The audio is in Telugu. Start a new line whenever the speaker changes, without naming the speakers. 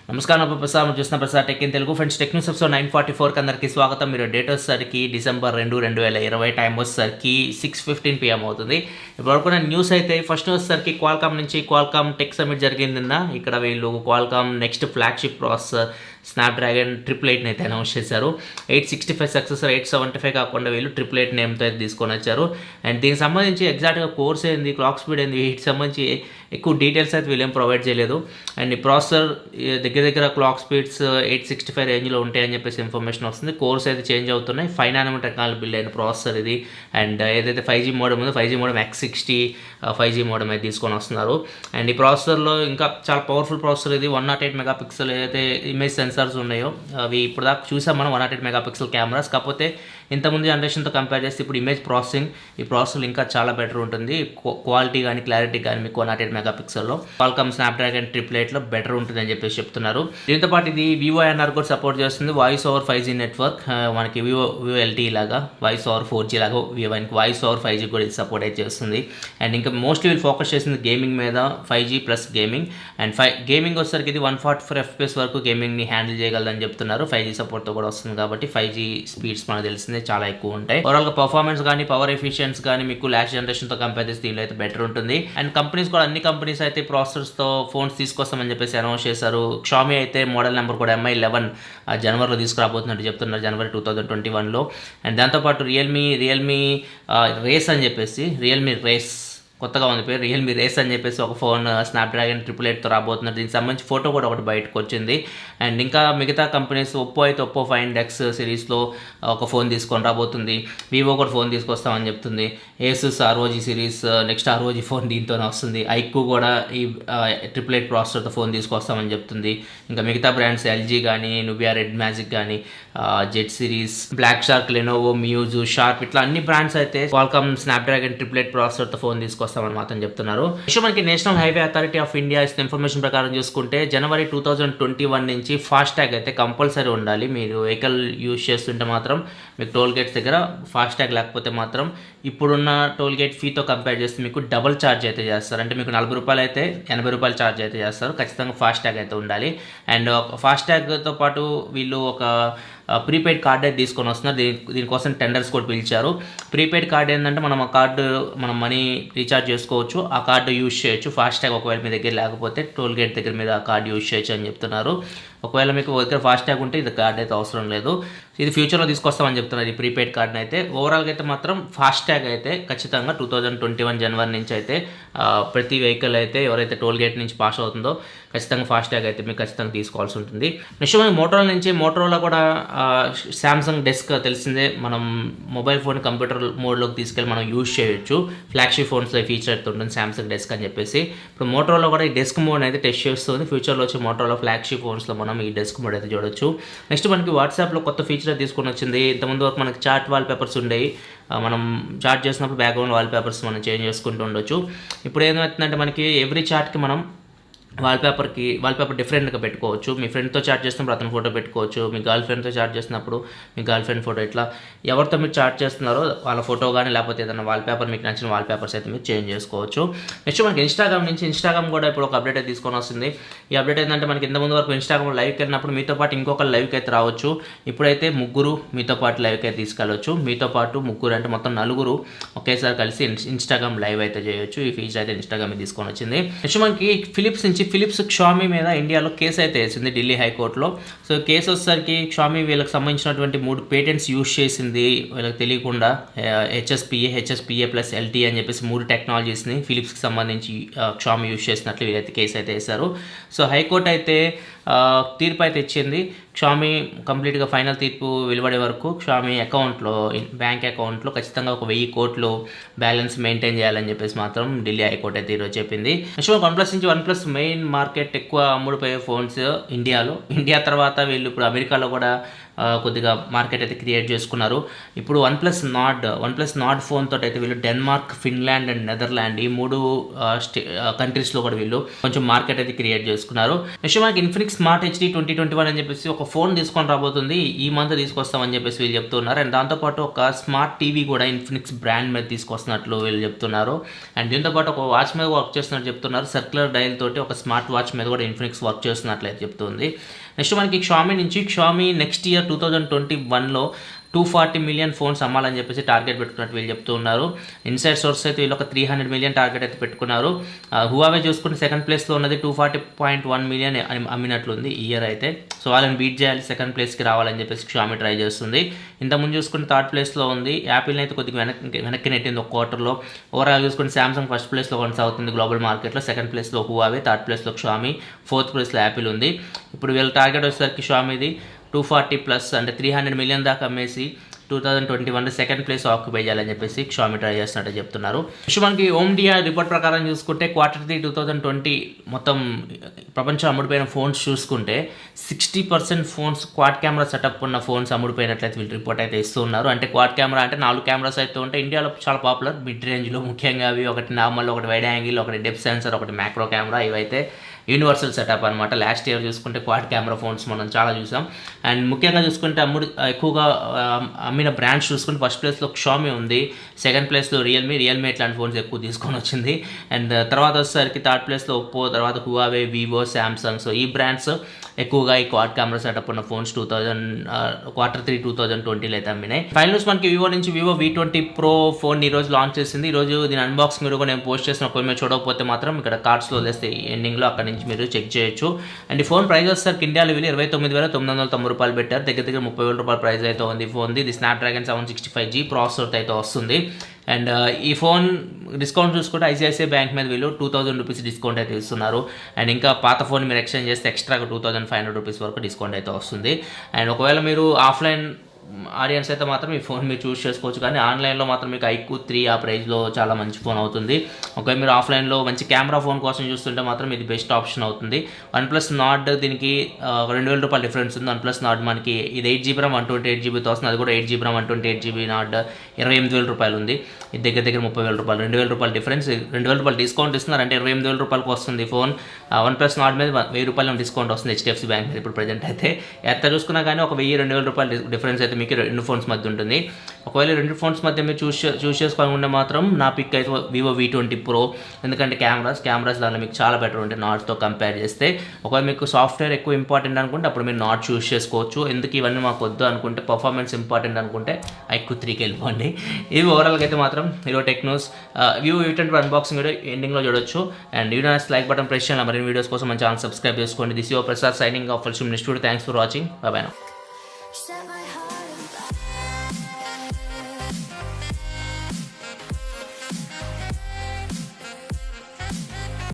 నమస్కారం ప్రసాద్ చూస్తున్న Prasad tech in Telugu friends tech news episode 944 అందరికీ స్వాగతం. మీరు డేట్ వచ్చేసరికి డిసెంబర్ 2, 2020 టైం వచ్చేసరికి 6:15 PM అవుతుంది. ఇప్పుడు న్యూస్ అయితే ఫస్ట్ వచ్చేసరికి క్వాల్కామ్ నుంచి క్వాల్కామ్ టెక్ సమిట్ జరిగింది నిన్న. ఇక్కడ వీళ్ళు Qualcomm next flagship processor Snapdragon 888 అయితే అనౌన్స్ చేశారు. 865 సక్సెసర్ 875 కాకుండా వీళ్ళు 888 నేమ్తో అయితే తీసుకొని వచ్చారు. అండ్ దీనికి సంబంధించి ఎగ్జాక్ట్గా కోర్స్ ఏంది, క్లాక్ స్పీడ్ ఏంది, వీటికి సంబంధించి ఎక్కువ డీటెయిల్స్ అయితే వీళ్ళు ఏం ప్రొవైడ్ చేయలేదు. అండ్ ఈ ప్రాసెసర్ దగ్గర క్లాక్ స్పీడ్స్ 865 రేంజ్లో ఉంటాయని చెప్పేసి ఇన్ఫర్మేషన్ వస్తుంది. కోర్స్ అయితే చేంజ్ అవుతున్నాయి. 5 nm టెక్నాలజీ బిల్డ్ అయిన ప్రాసెసర్ ఇది. అండ్ ఏదైతే 5G మోడమ్ ఉందో 5G modem X60 5G modem అయితే తీసుకొని వస్తున్నారు. అండ్ ఈ ప్రాసెసర్లో ఇంకా చాలా పవర్ఫుల్ ప్రాసెసర్ ఇది. 108 మెగాపిక్సెల్ ఏదైతే ఇమేజ్ సెన్సార్స్ ఉన్నాయో అవి ఇప్పుడు దాకా చూసాం మనం 108 మెగాపిక్సెల్ కెమెరాస్. కాకపోతే ఇంతకుముందు జనరేషన్తో కంపేర్ చేస్తే ఇప్పుడు ఇమేజ్ ప్రాసెసింగ్ ఈ ప్రాసెసర్ ఇంకా చాలా బెటర్ ఉంటుంది. క్వాలిటీ కానీ క్లారిటీ కానీ మీకు 108 మెగాపిక్సెల్లో క్వాల్కామ్ స్నాప్డ్రాగన్ 888లో బెటర్ ఉంటుంది అని చెప్పేసి చెప్తున్నారు. దీంతో పాటు ఇది VoINR కూడా సపోర్ట్ చేస్తుంది. వాయిస్ ఓవర్ 5G నెట్వర్క్ మనకి వివో LTE లాగా వాయిస్ ఓవర్ 4G లాగా వాయిస్ ఓవర్ 5G కూడా ఇది సపోర్ట్ అయితే చేస్తుంది. అండ్ ఇంకా మోస్ట్లీ వీళ్ళు ఫోకస్ చేసింది గేమింగ్ మీద 5G plus gaming. And gaming వచ్చేసరికి ఇది 144 FPS వరకు గేమింగ్ని హ్యాండిల్ చేయగలదని చెప్తున్నారు. 5G సపోర్ట్తో కూడా వస్తుంది కాబట్టి 5G స్పీడ్స్ మనకు తెలిసిందే చాలా ఎక్కువ ఉంటాయి. ఓవరాల్గా పర్ఫార్మెన్స్ కానీ పవర్ ఎఫిషియన్స్ కానీ మీకు లాస్ట్ జనరేషన్తో కంపేర్ చేస్తే దీనిలో అయితే బెటర్ ఉంటుంది. అండ్ కంపెనీస్ కూడా అన్ని కంపెనీస్ అయితే ప్రాసెసర్స్తో ఫోన్స్ తీసుకొస్తామని చెప్పేసి అనౌన్స్ చేశారు. Xiaomi అయితే మోడల్ నెంబర్ కూడా Mi11 జనవరిలో తీసుకురాబోతున్నట్టు చెప్తున్నారు, జనవరి 2021లో. అండ్ దాంతోపాటు రియల్మీ రేస్ అని చెప్పేసి రియల్మీ రేస్ కొత్తగా ఉంది పేరు, రియల్మీ రేస్ అని చెప్పేసి ఒక ఫోన్ స్నాప్డ్రాగన్ 888తో రాబోతున్నారు. దీనికి సంబంధించి ఫోటో కూడా ఒకటి బయటకు వచ్చింది. అండ్ ఇంకా మిగతా కంపెనీస్ ఒప్పో అయితే ఒప్పో Find X సిరీస్లో ఒక ఫోన్ తీసుకొని రాబోతుంది. వివో కూడా ఫోన్ తీసుకొస్తామని చెప్తుంది. Asus ROG series next ROG phone దీంతోనే వస్తుంది. ఐక్యూ కూడా ఈ 888 ప్రాసెసర్తో ఫోన్ తీసుకొస్తామని చెప్తుంది. ఇంకా మిగతా బ్రాండ్స్ LG కానీ నుబియా రెడ్ మ్యాజిక్ కానీ Jet series, Black Shark, Lenovo, Muse, Sharp ఇట్లా అన్ని బ్రాండ్స్ అయితే క్వాల్కామ్ స్నాప్డ్రాగన్ 888 ప్రాసెసర్తో ఫోన్ తీసుకొస్తామని మాత్రం చెప్తున్నారు. మనకి national highway authority of India ఇస్తున్న ఇన్ఫర్మేషన్ ప్రకారం చూసుకుంటే జనవరి 2021 నుంచి ఫాస్టాగ్ అయితే కంపల్సరీ ఉండాలి. మీరు వెహికల్ యూజ్ చేస్తుంటే మాత్రం మీకు టోల్ గేట్స్ దగ్గర ఫాస్టాగ్ లేకపోతే మాత్రం ఇప్పుడున్న టోల్ గేట్ ఫీతో కంపేర్ చేస్తే మీకు డబుల్ ఛార్జ్ అయితే చేస్తారు. అంటే మీకు 40 రూపాయలు అయితే 80 రూపాయలు ఛార్జ్ అయితే చేస్తారు. ఖచ్చితంగా ఫాస్టాగ్ అయితే ఉండాలి. అండ్ ఫాస్టాగ్తో పాటు వీళ్ళు ఒక ప్రీపెయిడ్ కార్డ్ అయితే తీసుకొని వస్తున్నారు. దీనికోసం టెండర్స్ కూడా పిలిచారు. ప్రీపెయిడ్ కార్డ్ ఏంటంటే మనం ఆ కార్డు మనం మనీ రీఛార్జ్ చేసుకోవచ్చు, ఆ కార్డు యూజ్ చేయొచ్చు. ఫాస్టాగ్ ఒకవేళ మీ దగ్గర లేకపోతే టోల్ గేట్ దగ్గర మీద ఆ కార్డు యూజ్ చేయొచ్చు అని చెప్తున్నారు. ఒకవేళ మీకు దగ్గర ఫాస్టాగ్ ఉంటే ఇది కార్డ్ అయితే అవసరం లేదు. ఇది ఫ్యూచర్లో తీసుకొస్తామని చెప్తున్నారు ఈ ప్రీపెయిడ్ కార్డ్ని అయితే. ఓవరాల్గా అయితే మాత్రం ఫాస్టాగ్ అయితే ఖచ్చితంగా 2021 జనవరి నుంచి అయితే ప్రతి వెహికల్ అయితే ఎవరైతే టోల్ గేట్ నుంచి పాస్ అవుతుందో ఖచ్చితంగా ఫాస్టాగ్ అయితే మీకు ఖచ్చితంగా తీసుకోవాల్సి ఉంటుంది. నెక్స్ట్ మనకి మోటరోలా కూడా శాంసంగ్ డెస్క్ తెలిసిందే, మనం మొబైల్ ఫోన్ కంప్యూటర్ మోడ్లోకి తీసుకెళ్ళి మనం యూజ్ చేయొచ్చు. ఫ్లాగ్షిప్ ఫోన్స్లో ఫీచర్ అయితే ఉంటుంది శాంసంగ్ డెస్క్ అని చెప్పేసి. ఇప్పుడు మోటరోలా కూడా ఈ డెస్క్ మోడ్ అయితే టెస్ట్ చేస్తుంది. ఫ్యూచర్లో వచ్చే మోటరోలా ఫ్లాగ్షిప్ ఫోన్స్లో మనం ఈ డెస్క్ మోడ్ అయితే చూడొచ్చు. నెక్స్ట్ మనకి వాట్సాప్లో కొత్త ఫీచర్ తీసుకొని వచ్చింది. ఇంతకుముందు వరకు మనకి చాట్ వాల్ పేపర్స్ ఉండేవి, మనం చాట్ చేసినప్పుడు బ్యాక్గ్రౌండ్ వాల్ పేపర్స్ మనం చేంజ్ చేసుకుంటూ ఉండొచ్చు. ఇప్పుడు ఏమవుతుందంటే మనకి ఎవ్రీ చాట్కి మనం వాల్పేపర్ డిఫరెంట్గా పెట్టుకోవచ్చు. మీ ఫ్రెండ్తో చాట్ చేసినప్పుడు అతని ఫోటో పెట్టుకోవచ్చు, మీ గర్ల్ ఫ్రెండ్తో చాట్ చేసినప్పుడు మీ గర్ల్ ఫ్రెండ్ ఫోటో, ఇట్లా ఎవరితో మీరు చాట్ చేస్తున్నారో వాళ్ళ ఫోటో కానీ లేకపోతే ఏదైనా వాల్పేపర్ మీకు నచ్చిన వాల్పేపర్స్ అయితే మీరు చేంజ్ చేసుకోవచ్చు. నెక్స్ట్ మనకి ఇన్స్టాగ్రామ్ కూడా ఇప్పుడు ఒక అప్డేట్ అయితే తీసుకొని వస్తుంది. ఈ అప్డేట్ ఏంటంటే మనకి ఇంతకుముందు వరకు ఇన్స్టాగ్రామ్ లైవ్కి వెళ్ళినప్పుడు మీతో పాటు ఇంకొక లైవ్కి అయితే రావచ్చు. ఇప్పుడైతే ముగ్గురు మీతో పాటు లైవ్కి అయితే తీసుకెళ్ళవచ్చు. మీతో పాటు ముగ్గురు అంటే మొత్తం 4 ఒకేసారి కలిసి ఇన్స్టాగ్రామ్ లైవ్ అయితే చేయొచ్చు. ఈ ఫీచర్ అయితే ఇన్స్టాగ్రామ్ తీసుకొని వచ్చింది. నెక్స్ట్ మనకి ఫిలిప్స్ Xiaomi మీద ఇండియాలో కేసు అయితే వేసింది ఢిల్లీ హైకోర్టులో. సో కేసు వచ్చేసరికి Xiaomi వీళ్ళకి సంబంధించినటువంటి 3 పేటెంట్స్ యూజ్ చేసింది వీళ్ళకి తెలియకుండా. HSPA ప్లస్ LTE అని చెప్పేసి 3 టెక్నాలజీస్ని ఫిలిప్స్కి సంబంధించి Xiaomi యూజ్ చేసినట్లు వీళ్ళైతే కేసు అయితే వేశారు. సో హైకోర్టు అయితే తీర్పు అయితే ఇచ్చింది. Xiaomi కంప్లీట్గా ఫైనల్ తీర్పు వెలువడే వరకు Xiaomi బ్యాంక్ అకౌంట్లో ఖచ్చితంగా ఒక 1000 కోట్లు బ్యాలెన్స్ మెయింటైన్ చేయాలని చెప్పేసి మాత్రం ఢిల్లీ హైకోర్టు అయితే ఈరోజు చెప్పింది. నెక్స్ట్ OnePlus మెయిన్ మార్కెట్ ఎక్కువ అమ్ముడుపోయే ఫోన్స్ ఇండియా తర్వాత వీళ్ళు ఇప్పుడు అమెరికాలో కూడా కొద్దిగా మార్కెట్ అయితే క్రియేట్ చేసుకున్నారు. ఇప్పుడు వన్ ప్లస్ నాడ్ ఫోన్ తోటి అయితే వీళ్ళు డెన్మార్క్, ఫిన్లాండ్ అండ్ నెదర్లాండ్ ఈ 3 కంట్రీస్లో కూడా వీళ్ళు కొంచెం మార్కెట్ అయితే క్రియేట్ చేసుకున్నారు. నెక్స్ట్ మనకి ఇన్ఫినిక్స్ స్మార్ట్ హెచ్డి 2021 అని చెప్పేసి ఒక ఫోన్ తీసుకొని రాబోతుంది. ఈ మంత్ తీసుకొస్తామని చెప్పేసి వీళ్ళు చెప్తున్నారు. అండ్ దాంతోపాటు ఒక స్మార్ట్ టీవీ కూడా ఇన్ఫినిక్స్ బ్రాండ్ మీద తీసుకొస్తున్నట్లు వీళ్ళు చెప్తున్నారు. అండ్ దీంతోపాటు ఒక వాచ్ మీద వర్క్ చేస్తున్నట్టు చెప్తున్నారు. సర్క్యులర్ డైల్ తోటి ఒక స్మార్ట్ వాచ్ మీద కూడా ఇన్ఫినిక్స్ వర్క్ చేస్తున్నట్లయితే చెప్తుంది. నెక్స్ట్ మనకి క్షామీ నెక్స్ట్ ఇయర్ 2021లో 240 మిలియన్ ఫోన్స్ అమ్మాలని చెప్పేసి టార్గెట్ పెట్టుకున్నట్టు వీళ్ళు చెప్తూ ఉన్నారు. ఇన్సైడ్ సోర్స్ అయితే వీళ్ళు ఒక 300 మిలియన్ టార్గెట్ అయితే పెట్టుకున్నారు. హువావే చూసుకుంటే సెకండ్ ప్లేస్లో ఉన్నది 240.1 మిలియన్ అమ్మినట్లుంది ఈ ఇయర్ అయితే. సో వాళ్ళని బీట్ చేయాలి, సెకండ్ ప్లేస్కి రావాలని చెప్పేసి షామీ ట్రై చేస్తుంది. ఇంతకుముందు చూసుకుంటే థర్డ్ ప్లేస్లో ఉంది. యాపిల్ని అయితే కొద్దిగా వెనక్కి నెట్టింది ఒక క్వార్టర్లో. ఓవరాల్ చూసుకుంటే శాంసంగ్ ఫస్ట్ ప్లేస్లో కొనసాగుతుంది గ్లోబల్ మార్కెట్లో. సెకండ్ ప్లేస్లో హువావే, థర్డ్ ప్లేస్లో షామీ, ఫోర్త్ ప్లేస్లో యాపిల్ ఉంది. ఇప్పుడు వీళ్ళ టార్గెట్ వచ్చేసరికి షామీది 240+ అంటే 300 మిలియన్ దాకా అమ్మేసి 2021 సెకండ్ ప్లేస్ ఆక్యుపై చేయాలని చెప్పేసి షామీ ట్రై చేస్తున్నట్టు చెప్తున్నారు. నెక్స్ట్ మనకి ఓమ్డియా రిపోర్ట్ ప్రకారం చూసుకుంటే Q3 2020 మొత్తం ప్రపంచం అమ్ముడిపోయిన ఫోన్స్ చూసుకుంటే 60% ఫోన్స్ క్వాడ్ కెమెరా సెటప్ ఉన్న ఫోన్స్ అమ్ముడిపోయినట్లయితే వీళ్ళు రిపోర్ట్ అయితే ఇస్తున్నారు. అంటే క్వాడ్ కెమెరా అంటే 4 కెమెరాస్ అయితే ఉంటాయి. ఇండియాలో చాలా పాపులర్ మిడ్ రేంజ్లో, ముఖ్యంగా అవి ఒకటి నార్మల్, ఒకటి వైడ్ యాంగిల్, ఒకటి డెప్త్ సెన్సర్, ఒకటి మ్యాక్రో కెమెరా. ఇవైతే యూనివర్సల్ సెటప్ అనమాట. లాస్ట్ ఇయర్ చూసుకుంటే క్వాడ్ కెమెరా ఫోన్స్ మనం చాలా చూసాం. అండ్ ముఖ్యంగా చూసుకుంటే ఎక్కువగా అమ్మిన బ్రాండ్స్ చూసుకుంటే ఫస్ట్ ప్లేస్లో షామీ ఉంది, సెకండ్ ప్లేస్లో రియల్మీ ఇట్లాంటి ఫోన్స్ ఎక్కువ తీసుకొని వచ్చింది. అండ్ తర్వాత వచ్చేసరికి థర్డ్ ప్లేస్లో ఒప్పో, తర్వాత హువావే, వివో, శాంసంగ్. సో ఈ బ్రాండ్స్ ఎక్కువగా ఈ క్వాడ్ కెమెరా సెటప్ ఉన్న ఫోన్స్ Q3 2020లో అయితే అమ్మినాయి. ఫైనల్స్ మనకి వివో నుంచి వివో V20 Pro ఫోన్ ఈరోజు లాంచ్ చేసింది. ఈరోజు దీని అన్బాక్సింగ్ కూడా నేను పోస్ట్ చేసిన, ఒకవేళ మీరు చూడకపోతే మాత్రం ఇక్కడ కార్డ్స్లో వదిలేస్తే ఎండింగ్లో అక్కడ నుంచి మీరు చెక్ చేయొచ్చు. అండ్ ఈ ఫోన్ ప్రైస్ వచ్చేసరికి ఇండియాలో వీళ్ళు 29,990 రూపాయలు పెట్టారు. దగ్గర 30,000 రూపాయల ప్రైస్ అయితే ఉంది ఫోన్ది. ఇది స్నాప్డ్రాగన్ 765G ప్రాసెసర్ అయితే వస్తుంది. అండ్ ఈ ఫోన్ డిస్కౌంట్ చూసుకుంటే ఐసిఐసిఐ బ్యాంక్ మీద వీళ్ళు 2,000 రూపీస్ డిస్కౌంట్ అయితే ఇస్తున్నారు. అండ్ ఇంకా పాత ఫోన్ మీరు ఎక్స్చేంజ్ చేస్తే ఎక్స్ట్రాగా 2,500 రూపీస్ వరకు డిస్కౌంట్ అయితే వస్తుంది. అండ్ ఒకవేళ మీరు ఆఫ్లైన్ ఆడియన్స్ అయితే మాత్రం ఈ ఫోన్ మీరు చూస్ చేసుకోవచ్చు. కానీ ఆన్లైన్లో మాత్రం మీకు iQOO 3 ఆ ప్రైస్లో చాలా మంచి ఫోన్ అవుతుంది. ఒకవేళ మీరు ఆఫ్లైన్లో మంచి కెమెరా ఫోన్ కోసం చూస్తుంటే మాత్రం ఇది బెస్ట్ ఆప్షన్ అవుతుంది. OnePlus Nord దీనికి 2,000 రూపాయల డిఫరెన్స్ ఉంది. OnePlus Nord మనకి ఇది 8GB RAM 128GB వస్తుంది. అది కూడా 8GB RAM 128GB Nord 28,000 రూపాయలు ఉంది. ఇది దగ్గర 30,000 రూపాయలు, 2,000 రూపాయల డిఫరెన్స్. 2,000 రూపాయలు డిస్కౌంట్ ఇస్తున్నారు అంటే 28,000 రూపాయలకు వస్తుంది ఫోన్. OnePlus Nord మీద 1,000 రూపాయలు డిస్కౌంట్ వస్తుంది HDFC బ్యాంక్ మీద ఇప్పుడు ప్రజెంట్ అయితే. ఎంత చూసుకున్నా కానీ ఒక 1,000-2,000 రూపాయల డిఫరెన్స్ అయితే మీకు 2 ఫోన్స్ మధ్య ఉంటుంది. ఒకవేళ 2 ఫోన్స్ మధ్య మీరు చూస్ చేసుకోవాలనుకుంటే మాత్రం నా పిక్ అయితే వివో V20 Pro. ఎందుకంటే కెమెరాస్ దానిలో మీకు చాలా బెటర్ ఉంటాయి నార్డ్తో కంపేర్ చేస్తే. ఒకవేళ మీకు సాఫ్ట్వేర్ ఎక్కువ ఇంపార్టెంట్ అనుకుంటే అప్పుడు మీరు నార్డ్ చూస్ చేసుకోవచ్చు. ఎందుకు ఇవన్నీ మాకు వద్దు అనుకుంటే, పర్ఫార్మెన్స్ ఇంపార్టెంట్ అనుకుంటే iQOO 3కి వెళ్ళిపోండి. ఇవి ఓవరాల్గా అయితే మాత్రం ఈరోజు tech news Vivo V20 unboxing video ఎండింగ్లో చూడొచ్చు. And video like button press చేయాలి. మరిన్ని వీడియోస్ కోసం మన ఛానల్ సబ్స్క్రైబ్ చేసుకోండి. This your Prasad signing off. Next video. Thanks for watching. By by now.